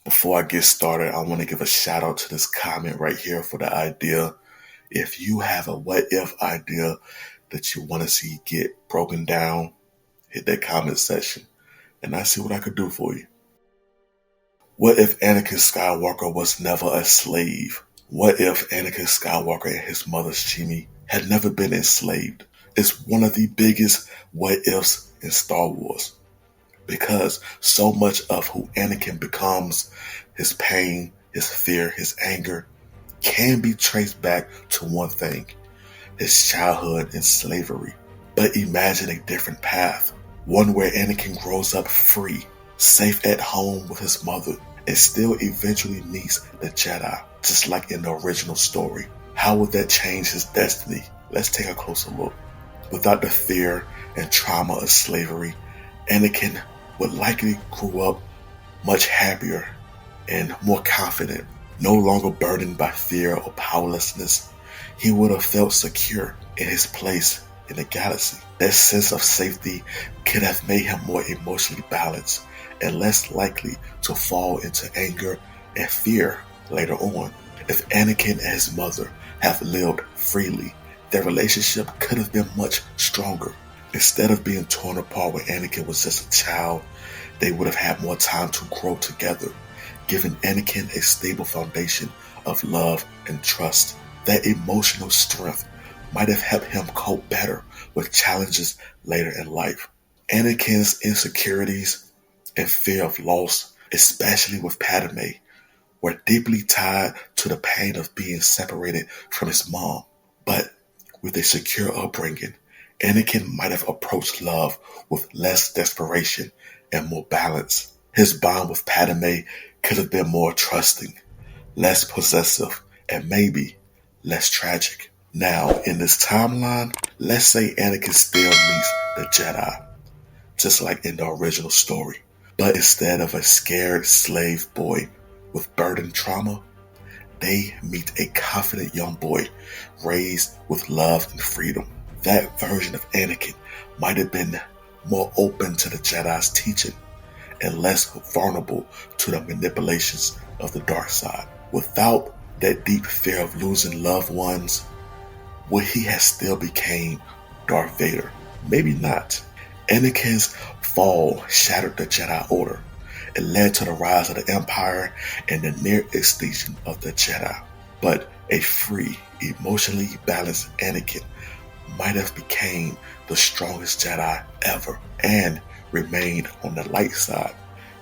Before I get started, I want to give a shout out to this comment right here for the idea. If you have a what if idea that you want to see get broken down, hit that comment section and I see what I could do for you. What if Anakin Skywalker was never a slave? What if Anakin Skywalker and his mother Shmi had never been enslaved? It's one of the biggest what ifs in Star Wars, because so much of who Anakin becomes, his pain, his fear, his anger, can be traced back to one thing: his childhood in slavery. But imagine a different path, one where Anakin grows up free, safe at home with his mother, and still eventually meets the Jedi, just like in the original story. How would that change his destiny? Let's take a closer look. Without the fear and trauma of slavery, Anakin would likely grow up much happier and more confident, no longer burdened by fear or powerlessness. He would have felt secure in his place in the galaxy. That sense of safety could have made him more emotionally balanced and less likely to fall into anger and fear later on. If Anakin and his mother have lived freely, their relationship could have been much stronger. Instead of being torn apart when Anakin was just a child, they would have had more time to grow together, giving Anakin a stable foundation of love and trust. That emotional strength might have helped him cope better with challenges later in life. Anakin's insecurities and fear of loss, especially with Padmé, were deeply tied to the pain of being separated from his mom. But with a secure upbringing, Anakin might have approached love with less desperation and more balance. His bond with Padmé could have been more trusting, less possessive, and maybe less tragic. Now, in this timeline, let's say Anakin still meets the Jedi, just like in the original story. But instead of a scared slave boy with burden trauma, they meet a confident young boy raised with love and freedom. That version of Anakin might have been more open to the Jedi's teaching and less vulnerable to the manipulations of the dark side. Without that deep fear of losing loved ones, would he have still became Darth Vader? Maybe not. Anakin's fall shattered the Jedi Order. It led to the rise of the Empire and the near extinction of the Jedi. But a free, emotionally balanced Anakin might have became the strongest Jedi ever and remained on the light side.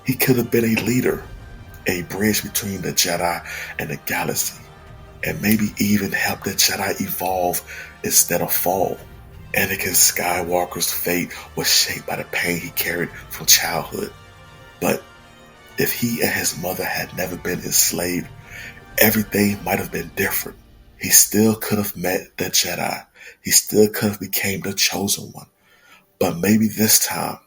He could have been a leader, a bridge between the Jedi and the galaxy, and maybe even help the Jedi evolve instead of fall. Anakin Skywalker's fate was shaped by the pain he carried from childhood. But if he and his mother had never been enslaved, everything might have been different. He still could have met the Jedi. He still could have became the chosen one. But maybe this time,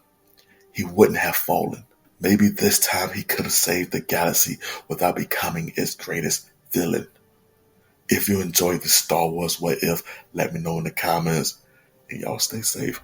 he wouldn't have fallen. Maybe this time he could have saved the galaxy without becoming its greatest villain. If you enjoyed the Star Wars What If, let me know in the comments. And y'all stay safe.